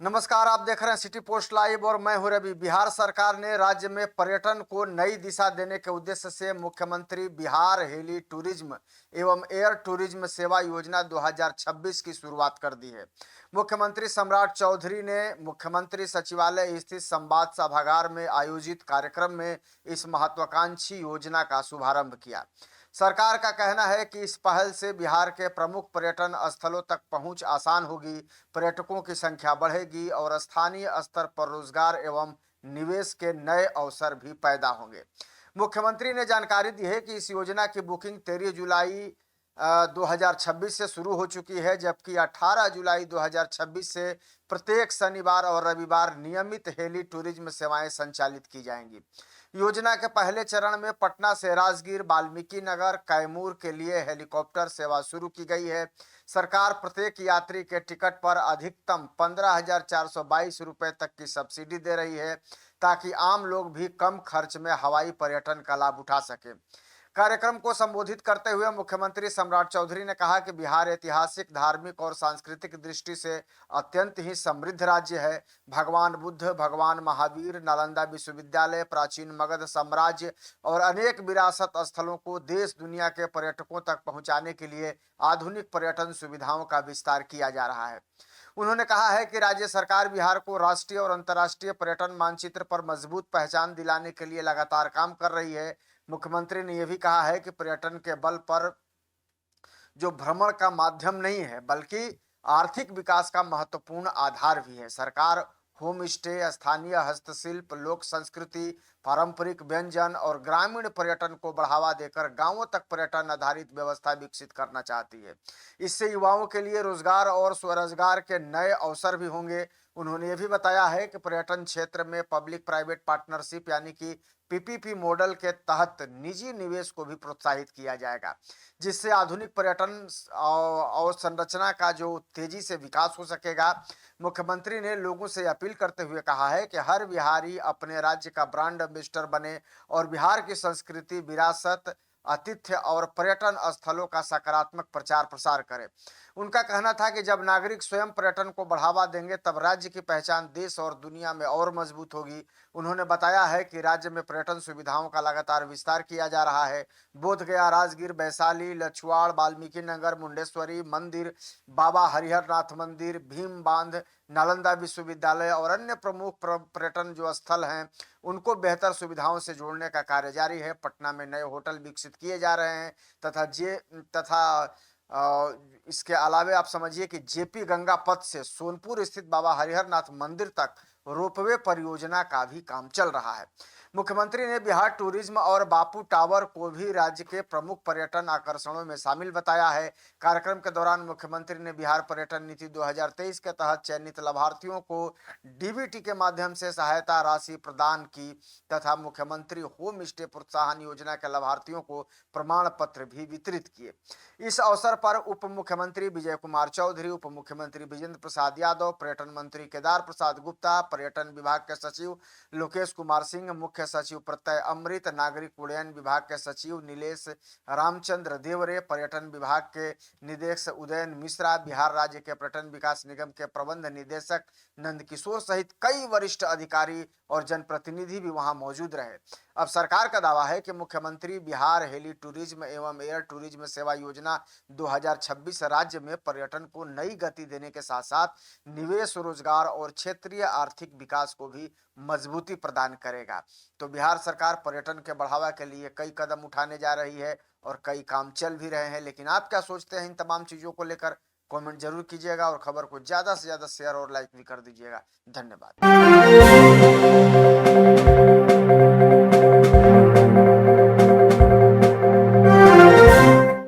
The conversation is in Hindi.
नमस्कार, आप देख रहे हैं सिटी पोस्ट लाइव और मैं हूं रवि। बिहार सरकार ने राज्य में पर्यटन को नई दिशा देने के उद्देश्य से मुख्यमंत्री बिहार हेली टूरिज्म एवं एयर टूरिज्म सेवा योजना 2026 की शुरुआत कर दी है। मुख्यमंत्री सम्राट चौधरी ने मुख्यमंत्री सचिवालय स्थित संवाद सभागार में आयोजित कार्यक्रम में इस महत्वाकांक्षी योजना का शुभारंभ किया। सरकार का कहना है कि इस पहल से बिहार के प्रमुख पर्यटन स्थलों तक पहुंच आसान होगी, पर्यटकों की संख्या बढ़ेगी और स्थानीय स्तर पर रोजगार एवं निवेश के नए अवसर भी पैदा होंगे। मुख्यमंत्री ने जानकारी दी है कि इस योजना की बुकिंग 13 जुलाई 2026 से शुरू हो चुकी है, जबकि 18 जुलाई 2026 से प्रत्येक शनिवार और रविवार नियमित हेली टूरिज्म सेवाएं संचालित की जाएंगी। योजना के पहले चरण में पटना से राजगीर, वाल्मीकि नगर, कैमूर के लिए हेलीकॉप्टर सेवा शुरू की गई है। सरकार प्रत्येक यात्री के टिकट पर अधिकतम 15,422 रुपए तक की सब्सिडी दे रही है, ताकि आम लोग भी कम खर्च में हवाई पर्यटन का लाभ उठा सके। कार्यक्रम को संबोधित करते हुए मुख्यमंत्री सम्राट चौधरी ने कहा कि बिहार ऐतिहासिक, धार्मिक और सांस्कृतिक दृष्टि से अत्यंत ही समृद्ध राज्य है। भगवान बुद्ध, भगवान महावीर, नालंदा विश्वविद्यालय, प्राचीन मगध साम्राज्य और अनेक विरासत स्थलों को देश दुनिया के पर्यटकों तक पहुंचाने के लिए आधुनिक पर्यटन सुविधाओं का विस्तार किया जा रहा है। उन्होंने कहा है कि राज्य सरकार बिहार को राष्ट्रीय और अंतर्राष्ट्रीय पर्यटन मानचित्र पर मजबूत पहचान दिलाने के लिए लगातार काम कर रही है। मुख्यमंत्री ने यह भी कहा है कि पर्यटन के बल पर जो भ्रमण का माध्यम नहीं है, बल्कि आर्थिक विकास का महत्वपूर्ण आधार भी है। सरकार होम स्टे, स्थानीय हस्तशिल्प, लोक संस्कृति, पारंपरिक व्यंजन और ग्रामीण पर्यटन को बढ़ावा देकर गांवों तक पर्यटन आधारित व्यवस्था विकसित करना चाहती है। इससे युवाओं के लिए रोजगार और स्वरोजगार के नए अवसर भी होंगे। उन्होंने ये भी बताया है कि पर्यटन क्षेत्र में पब्लिक प्राइवेट पार्टनरशिप यानी कि पीपीपी मॉडल के तहत निजी निवेश को भी प्रोत्साहित किया जाएगा, जिससे आधुनिक पर्यटन और संरचना का जो तेजी से विकास हो सकेगा। मुख्यमंत्री ने लोगों से अपील करते हुए कहा है कि हर बिहारी अपने राज्य का ब्रांड एम्बेसडर बने और बिहार की संस्कृति, विरासत, आतिथ्य और पर्यटन स्थलों का सकारात्मक प्रचार प्रसार करे। उनका कहना था कि जब नागरिक स्वयं पर्यटन को बढ़ावा देंगे, तब राज्य की पहचान देश और दुनिया में और मजबूत होगी। उन्होंने बताया है कि राज्य में पर्यटन सुविधाओं का लगातार विस्तार किया जा रहा है। बोधगया, राजगीर, वैशाली, लछुआड़, वाल्मीकि नगर, मुंडेश्वरी मंदिर, बाबा हरिहर नाथ मंदिर, भीम बांध, नालंदा विश्वविद्यालय और अन्य प्रमुख पर्यटन जो स्थल हैं, उनको बेहतर सुविधाओं से जोड़ने का कार्य जारी है। पटना में नए होटल विकसित किए जा रहे हैं तथा इसके अलावे आप समझिए कि जेपी गंगा पथ से सोनपुर स्थित बाबा हरिहर नाथ मंदिर तक रोपवे परियोजना का भी काम चल रहा है। मुख्यमंत्री ने बिहार टूरिज्म और बापू टावर को भी राज्य के प्रमुख पर्यटन आकर्षणों में शामिल बताया है। कार्यक्रम के दौरान मुख्यमंत्री ने बिहार पर्यटन नीति 2023 के तहत चयनित लाभार्थियों को डीबीटी के माध्यम से सहायता राशि प्रदान की तथा मुख्यमंत्री होम स्टे प्रोत्साहन योजना के लाभार्थियों को प्रमाण पत्र भी वितरित किए। इस अवसर पर उप मुख्यमंत्री विजय कुमार चौधरी, उप मुख्यमंत्री विजेंद्र प्रसाद यादव, पर्यटन मंत्री केदार प्रसाद गुप्ता, पर्यटन विभाग के सचिव लोकेश कुमार सिंह, मुख्य सचिव प्रत्यय अमृत, नागरिक उड्डयन विभाग के सचिव नीलेश रामचंद्र देवरे, पर्यटन विभाग के निदेशक उदयन मिश्रा, बिहार राज्य के पर्यटन विकास निगम के प्रबंध निदेशक नंदकिशोर सहित कई वरिष्ठ अधिकारी और जनप्रतिनिधि भी वहां मौजूद रहे। अब सरकार का दावा है कि मुख्यमंत्री बिहार हेली टूरिज्म एवं एयर टूरिज्म सेवा योजना 2026 राज्य में पर्यटन को नई गति देने के साथ साथ निवेश, रोजगार और क्षेत्रीय आर्थिक विकास को भी मजबूती प्रदान करेगा। तो बिहार सरकार पर्यटन के बढ़ावा के लिए कई कदम उठाने जा रही है और कई काम चल भी रहे हैं। लेकिन आप क्या सोचते हैं इन तमाम चीजों को लेकर? कमेंट जरूर कीजिएगा और खबर को ज्यादा से ज्यादा शेयर और लाइक भी कर दीजिएगा। धन्यवाद।